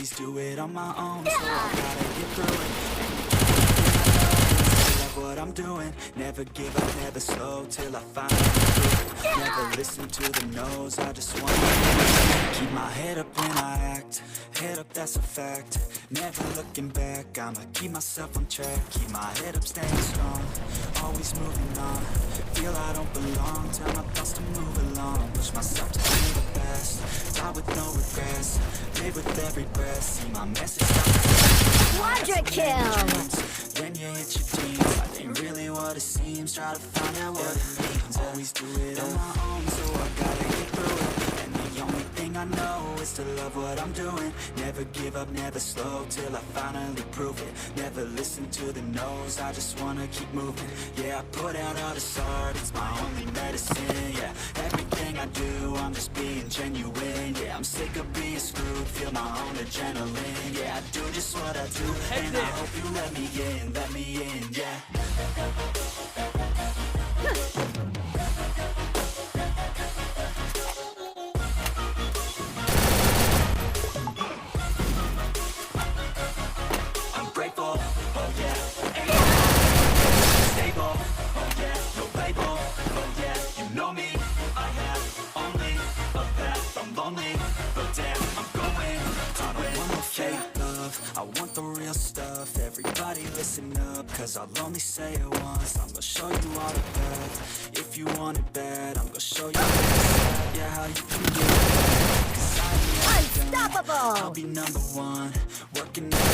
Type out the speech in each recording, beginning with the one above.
always do it on my own, so I gotta get through it. Love what I'm doing, never give up, never slow, till I find out. Never listen to the no's, I just wanna keep my head up when I act. Head up, that's a fact. Never looking back, I'ma keep myself on track. Keep my head up, staying strong, always moving on. Feel I don't belong, tell my thoughts to move along. Push myself to be the best, die with no regrets. Live with every breath, see my message Quadra kill! then you hit your dreams, life ain't really what it seems. Try to find out what it means. Always do it on my own, so I gotta get through it. And the only thing I know is to love what I'm doing. Never give up, never slow, till I finally prove it. Never listen to the no's, I just wanna keep moving. Yeah, I put out all this art, it's my only medicine. Yeah, everything I do, I'm just being genuine. Yeah, I'm sick of being screwed, feel my own adrenaline. Yeah, I do just what I do, and I hope you let me in, yeah. I'm grateful, oh yeah, stable, oh yeah, no label, oh yeah, you know me, I have only a path, I'm lonely, but damn, I'm going to win. I want no fake love, I want the real stuff. Everybody listen up, cause I'll only say it once. I'm gonna show you all the path, if you want it bad, I'm gonna show you yeah, how you can get it. Cause I ain't Unstoppable! I'll be number one, working what I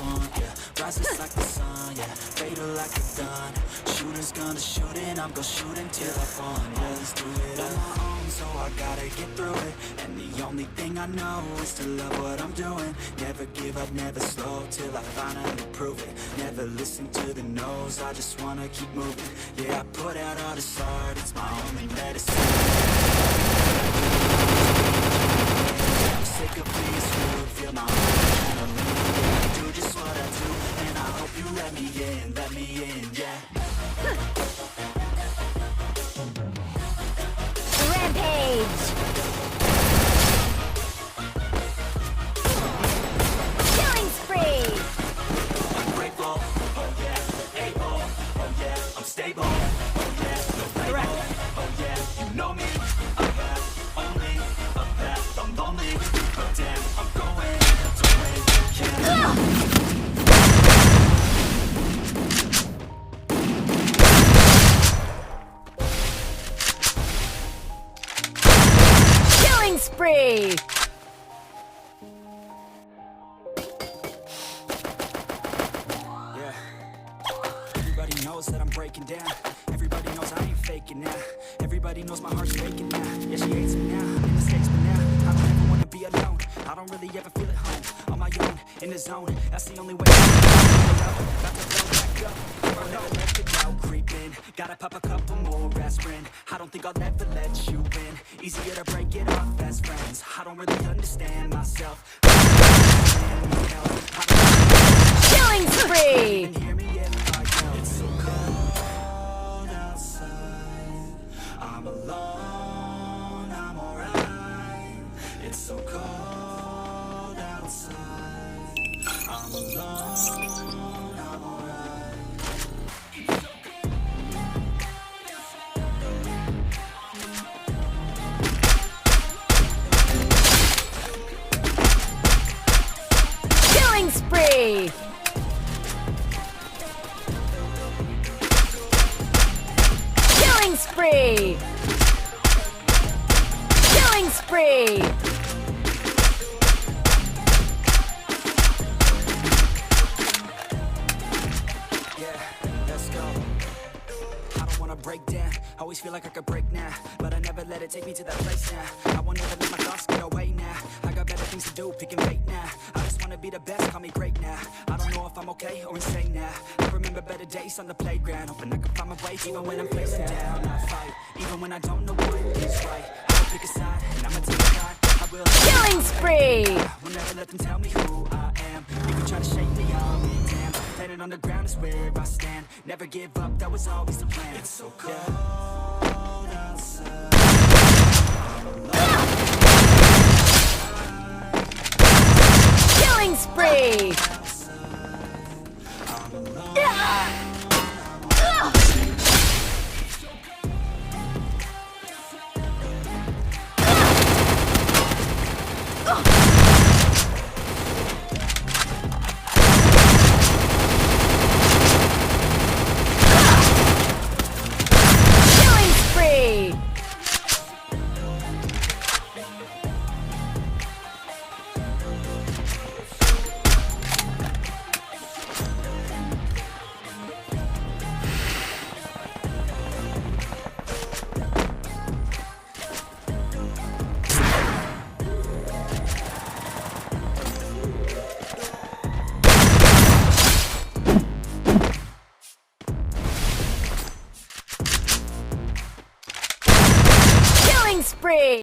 want, yeah. Rises like the sun, yeah. Fatal like a gun. Shooters gonna shoot and I'm gonna shoot until I fall. Yeah, let's do it on my own, so I gotta get through it. And the only thing I know is to love what I'm doing. Never give up, never slow, till I finally prove it. Never listen to the no's, I just wanna keep moving. Yeah, I put out all this art, it's my only medicine. I'm sick of being screwed, feel my own adrenaline. Yeah, I do just what I do, and I hope you let me in, yeah. Rampage! Killing spree! I'm grateful, oh yeah, able, oh yeah, I'm stable, oh yeah, no label, oh yeah, you know me, I have only a path, I'm lonely, but damn, I'm going to win, yeah. Killing spree! Yeah. Everybody knows that I'm breaking down. Everybody knows I ain't faking now. Everybody knows my heart's faking now. Yeah, she hates me now. I made mistakes, but now I don't ever wanna be alone. I don't really ever feel at home. On my own, in the zone. That's the only way. Got to go back up. I know let the doubt creep in. Gotta pop a couple more aspirin. I don't think I'll ever let you in. Easier to break it off best friends. I don't really understand myself. Killing spree! Hear me if I yell. It's so cold outside. I'm alone, I'm alright. It's so cold outside. I'm alone, I'm alright. Killing spree! Killing spree! Killing spree! Yeah, let's go. I don't wanna break down. Always feel like I could break now, but I never let it take me to that place now. I won't ever let my thoughts get away now. I got better things to do, picking bait now. I just wanna be the best, call me great now. I don't know if I'm okay or insane now. I remember better days on the playground, hoping I can find my way. Even when I'm facing down, I fight. Even when I don't know what is right, I'll pick a side and I'ma take a side. I will. Killing spree! Will never let them tell me who I am. You can try to shake me, I'll be damned. Planet on the ground is where I stand. Never give up, that was always the plan. It's so cold outside. spree! Killing spree! Killing spree!